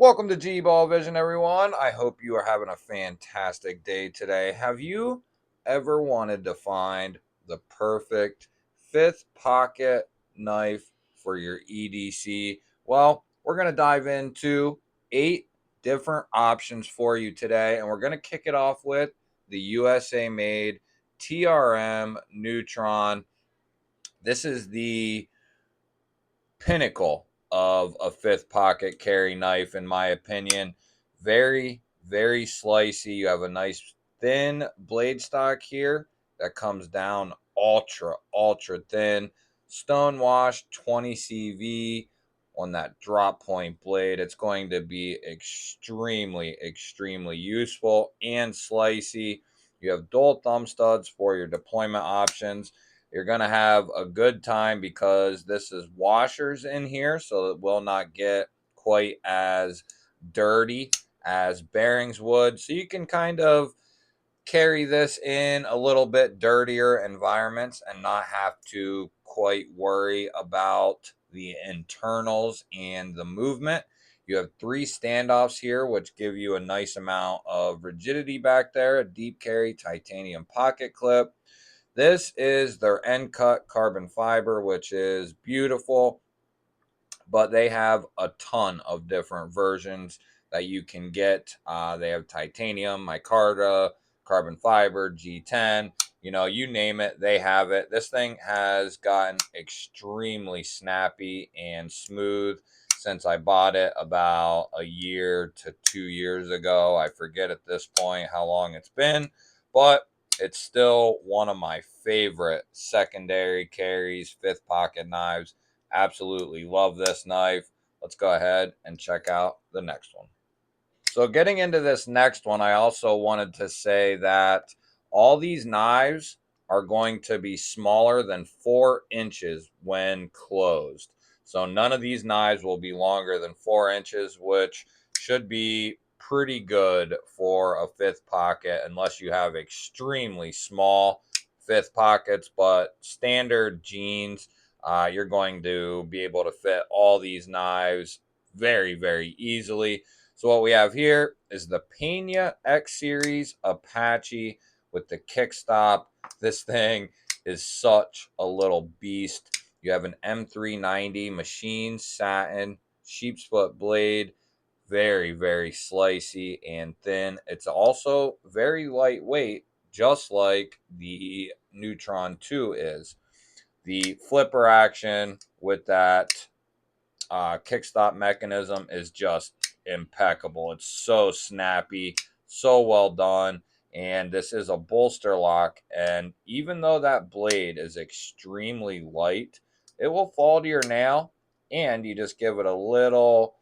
Welcome to GBALL Vision, everyone. I hope you are having a fantastic day today. Have you ever wanted to find the perfect fifth pocket knife for your EDC? Well, we're going to dive into 8 different options for you today, and we're going to kick it off with the USA made TRM Neutron. This is the pinnacle of a fifth pocket carry knife, in my opinion. Very, very slicey. You have a nice thin blade stock here that comes down ultra thin. Stonewash 20 CV on that drop point blade. It's going to be extremely useful and slicey. You have dual thumb studs for your deployment options. You're going to have a good time because this is washers in here, so it will not get quite as dirty as bearings would. So you can kind of carry this in a little bit dirtier environments and not have to quite worry about the internals and the movement. You have 3 standoffs here, which give you a nice amount of rigidity back there. A deep carry titanium pocket clip. This is their end cut carbon fiber, which is beautiful, but they have a ton of different versions that you can get. They have titanium, micarta, carbon fiber, G10, you name it, they have it. This thing has gotten extremely snappy and smooth since I bought it about a year to 2 years ago. I forget at this point how long it's been, but it's still one of my favorite secondary carries, fifth pocket knives. Absolutely love this knife. Let's go ahead and check out the next one. So getting into this next one, I also wanted to say that all these knives are going to be smaller than 4 inches when closed. So none of these knives will be longer than 4 inches, which should be pretty good for a fifth pocket unless you have extremely small fifth pockets. But standard jeans, you're going to be able to fit all these knives very easily. So what we have here is the Pena X Series Apache with the kickstop. This thing is such a little beast. You have an M390 machine satin sheep's foot blade. Very slicey and thin. It's also very lightweight, just like the Neutron 2 is. The flipper action with that kickstop mechanism is just impeccable. It's so snappy, so well done. And this is a bolster lock, and even though that blade is extremely light, it will fall to your nail, and you just give it a little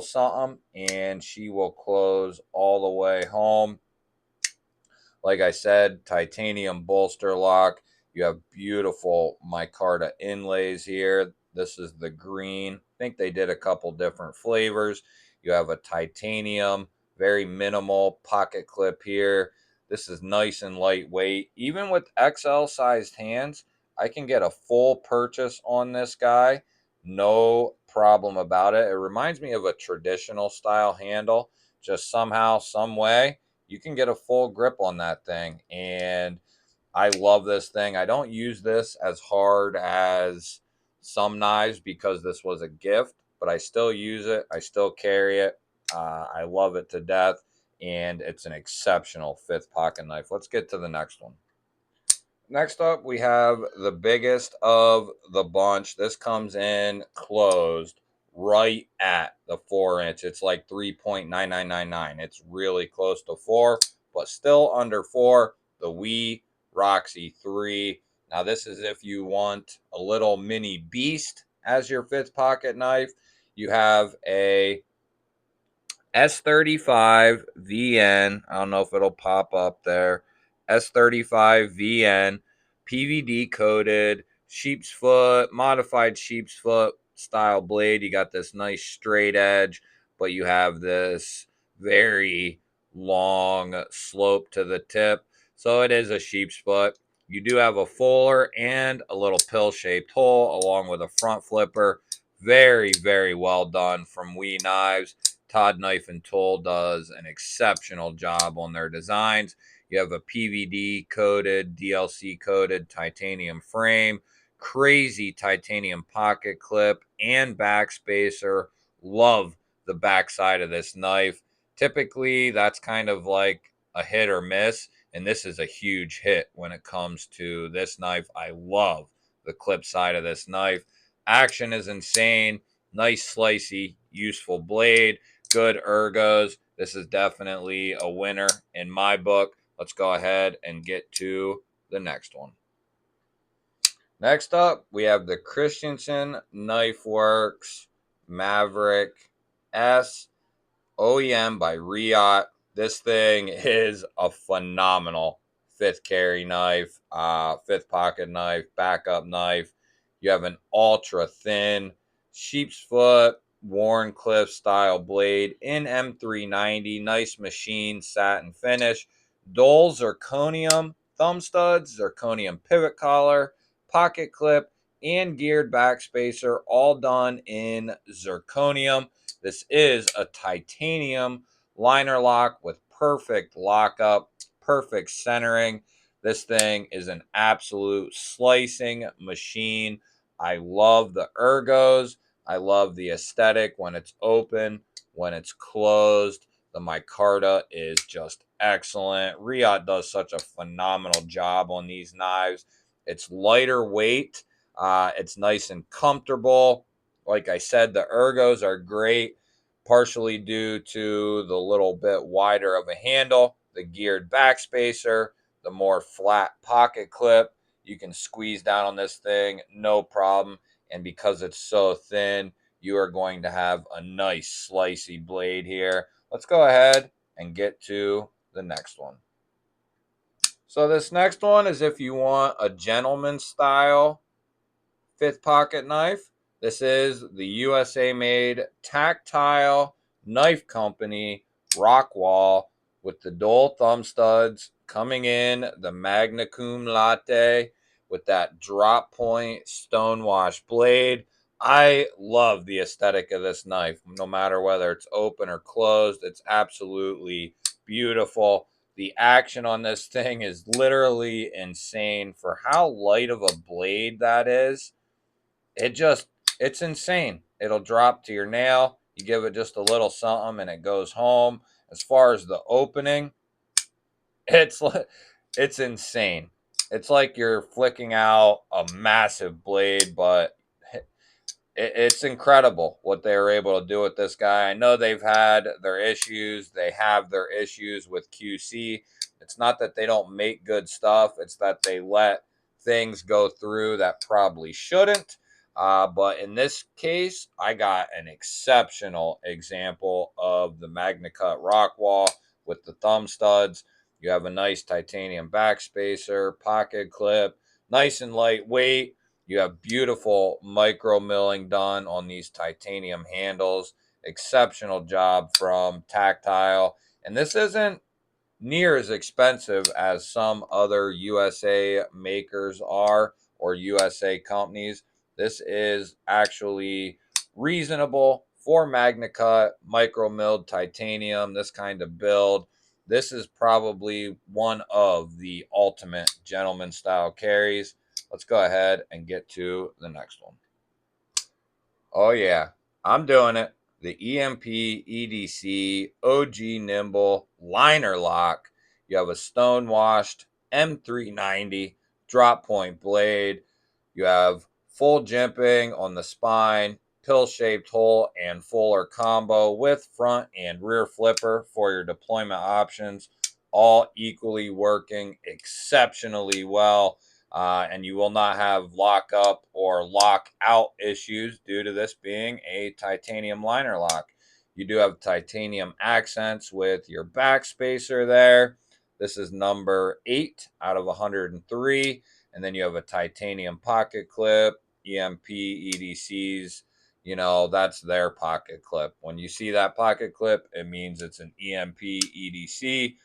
something and she will close all the way home. Like I said, titanium bolster lock. You have beautiful micarta inlays here. This is the green. I think they did a couple different flavors. You have a titanium, very minimal pocket clip here. This is nice and lightweight. Even with XL sized hands, I can get a full purchase on this guy. No problem about it. It reminds me of a traditional style handle. Just somehow, some way, you can get a full grip on that thing. And I love this thing. I don't use this as hard as some knives because this was a gift, but I still use it. I still carry it. I love it to death, and it's an exceptional fifth pocket knife. Let's get to the next one. Next up, we have the biggest of the bunch. This comes in closed right at the 4 inch. It's like 3.9999. It's really close to 4, but still under 4. The Roxy 3. Now, this is if you want a little mini beast as your fifth pocket knife. You have a S35 VN. I don't know if it'll pop up there. S35 VN, PVD coated, sheep's foot, modified sheep's foot style blade. You got this nice straight edge, but you have this very long slope to the tip. So it is a sheep's foot. You do have a fuller and a little pill-shaped hole along with a front flipper. Very well done from Knives. Todd Knife and Tool does an exceptional job on their designs. You have a PVD coated, DLC coated titanium frame, crazy titanium pocket clip, and backspacer. Love the backside of this knife. Typically, that's kind of like a hit or miss, and this is a huge hit when it comes to this knife. I love the clip side of this knife. Action is insane. Nice, slicey, useful blade. Good ergos. This is definitely a winner in my book. Let's go ahead and get to the next one. Next up, we have the Christensen Knifeworks Maverick S. OEM by Riot. This thing is a phenomenal fifth carry knife, fifth pocket knife, backup knife. You have an ultra thin sheep's foot Warncliffe style blade in M390. Nice machine satin finish. Dull zirconium thumb studs, zirconium pivot collar, pocket clip, and geared backspacer, all done in zirconium. This is a titanium liner lock with perfect lockup, perfect centering. This thing is an absolute slicing machine. I love the ergos. I love the aesthetic when it's open, when it's closed. The micarta is just excellent. Riot does such a phenomenal job on these knives. It's lighter weight. It's nice and comfortable. Like I said, the ergos are great, partially due to the little bit wider of a handle, the geared backspacer, the more flat pocket clip. You can squeeze down on this thing, no problem. And because it's so thin, you are going to have a nice slicey blade here. Let's go ahead and get to the next one. So this next one is if you want a gentleman style fifth pocket knife. This is the USA made Tactile Knife Company Rockwall with the dual thumb studs coming in the magna cum latte with that drop point stonewash blade. I love the aesthetic of this knife, no matter whether it's open or closed. It's absolutely beautiful. The action on this thing is literally insane for how light of a blade that is. It's insane. It'll drop to your nail. You give it just a little something and it goes home. As far as the opening, it's it's insane. It's like you're flicking out a massive blade, but it's incredible what they were able to do with this guy. I know they've had their issues. They have their issues with QC. It's not that they don't make good stuff. It's that they let things go through that probably shouldn't. But in this case, I got an exceptional example of the Magna Cut Rockwall with the thumb studs. You have a nice titanium backspacer, pocket clip, nice and lightweight. You have beautiful micro milling done on these titanium handles. Exceptional job from Tactile. And this isn't near as expensive as some other USA makers are or USA companies. This is actually reasonable for Magna Cut, micro milled titanium, this kind of build. This is probably one of the ultimate gentleman style carries. Let's go ahead and get to the next one. Oh, yeah, I'm doing it. The EMP EDC OG Nimble liner lock. You have a stone washed M390 drop point blade. You have full jimping on the spine, pill shaped hole, and fuller combo with front and rear flipper for your deployment options. All equally working exceptionally well. And you will not have lock up or lock out issues due to this being a titanium liner lock. You do have titanium accents with your backspacer there. This is number 8 out of 103. And then you have a titanium pocket clip, EMP EDCs. You know, that's their pocket clip. When you see that pocket clip, it means it's an EMP EDC.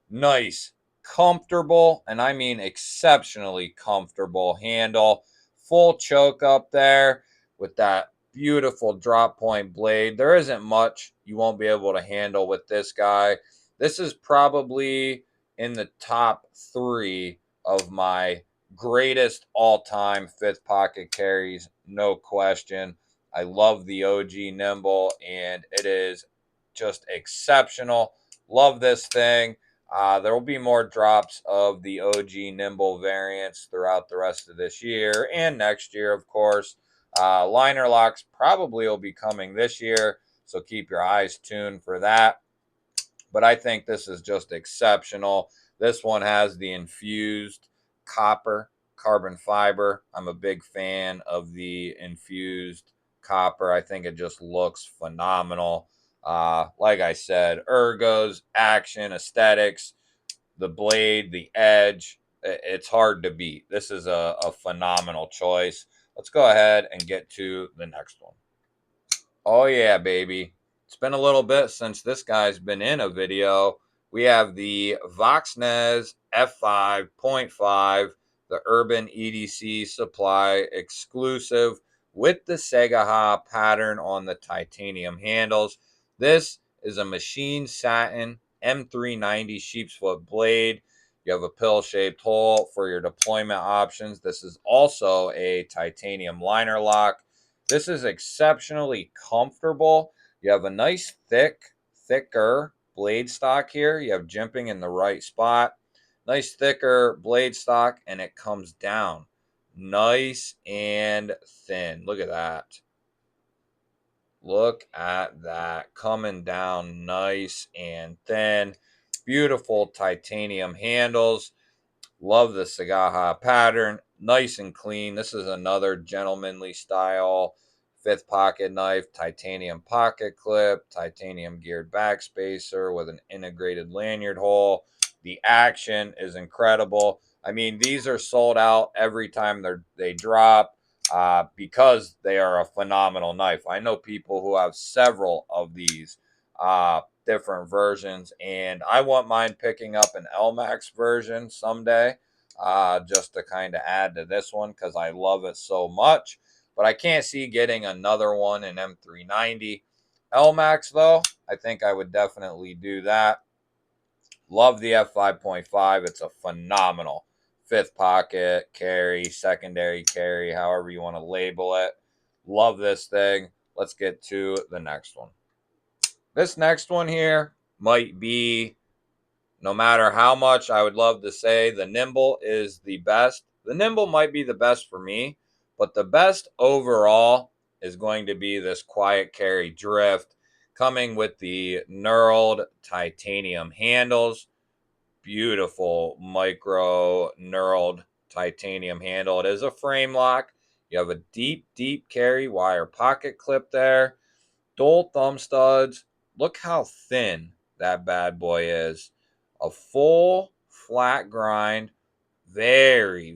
Nice, comfortable, and I mean exceptionally comfortable handle. Full choke up there with that beautiful drop point blade. There isn't much you won't be able to handle with this guy. This is probably in the top 3 of my greatest all-time fifth pocket carries, no question. I love the OG Nimble, and it is just exceptional. Love this thing. There will be more drops of the OG Nimble variants throughout the rest of this year and next year, of course. Liner locks probably will be coming this year, so keep your eyes tuned for that. But I think this is just exceptional. This one has the infused copper carbon fiber. I'm a big fan of the infused copper. I think it just looks phenomenal. Like I said, ergos, action, aesthetics, the blade, the edge. It's hard to beat. This is a phenomenal choice. Let's go ahead and get to the next one. Oh yeah, baby. It's been a little bit since this guy's been in a video. We have the Vox F5.5, the Urban EDC Supply exclusive with the Segaha pattern on the titanium handles. This is a machine satin M390 sheepsfoot blade. You have a pill-shaped hole for your deployment options. This is also a titanium liner lock. This is exceptionally comfortable. You have a nice thicker blade stock here. You have jimping in the right spot. Nice thicker blade stock, and it comes down nice and thin. Look at that. Look at that. Coming down nice and thin. Beautiful titanium handles. Love the Segaha pattern. Nice and clean. This is another gentlemanly style fifth pocket knife. Titanium pocket clip. Titanium geared backspacer with an integrated lanyard hole. The action is incredible. I mean, these are sold out every time they drop because they are a phenomenal knife. I know people who have several of these different versions, and I want mine picking up an LMAX version someday, just to kind of add to this one because I love it so much. But I can't see getting another one in M390. LMAX, though, I think I would definitely do that. Love the F5.5. It's a phenomenal fifth pocket carry, secondary carry, however you want to label it. Love this thing. Let's get to the next one. This next one here might be, no matter how much I would love to say the Nimble is the best, the Nimble might be the best for me, but the best overall is going to be this quiet carry drift, coming with the knurled titanium handles. Beautiful micro knurled titanium handle. It is a frame lock. You have a deep carry wire pocket clip there. Dual thumb studs. Look how thin that bad boy is. A full flat grind. Very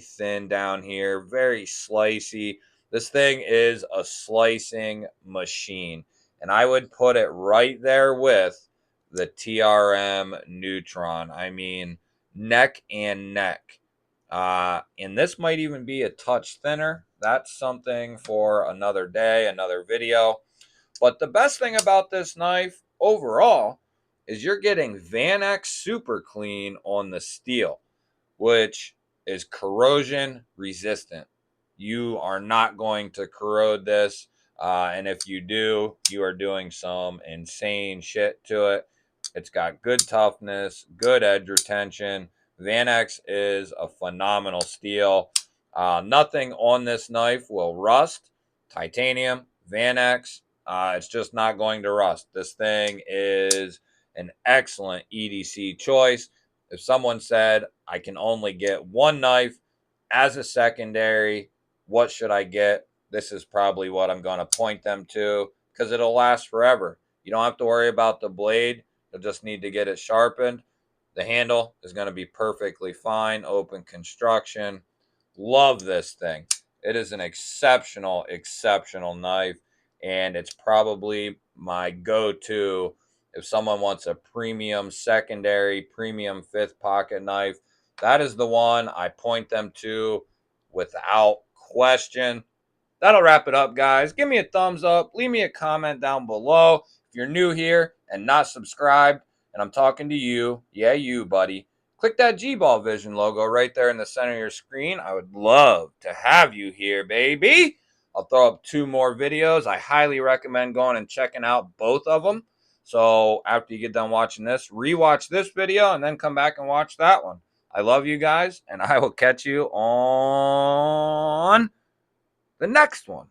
thin down here. Very slicey. This thing is a slicing machine. And I would put it right there with the TRM Neutron. I mean, neck and neck. And this might even be a touch thinner. That's something for another day, another video. But the best thing about this knife overall is you're getting Van X Super Clean on the steel, which is corrosion resistant. You are not going to corrode this. And if you do, you are doing some insane shit to it. It's got good toughness, good edge retention. Van X is a phenomenal steel. Nothing on this knife will rust. Titanium, Van X, it's just not going to rust. This thing is an excellent EDC choice. If someone said, I can only get one knife as a secondary, what should I get? This is probably what I'm going to point them to because it'll last forever. You don't have to worry about the blade. You'll just need to get it sharpened. The handle is going to be perfectly fine. Open construction. Love this thing. It is an exceptional knife, and it's probably my go-to if someone wants a premium secondary, premium fifth pocket knife. That is the one I point them to without question. that'll wrap it up, guys. Give me a thumbs up. Leave me a comment down below. If you're new here and not subscribed, and I'm talking to you, yeah, you, buddy, click that GBALL Vision logo right there in the center of your screen. I would love to have you here, baby. I'll throw up 2 more videos. I highly recommend going and checking out both of them. So after you get done watching this, rewatch this video and then come back and watch that one. I love you guys, and I will catch you on the next one.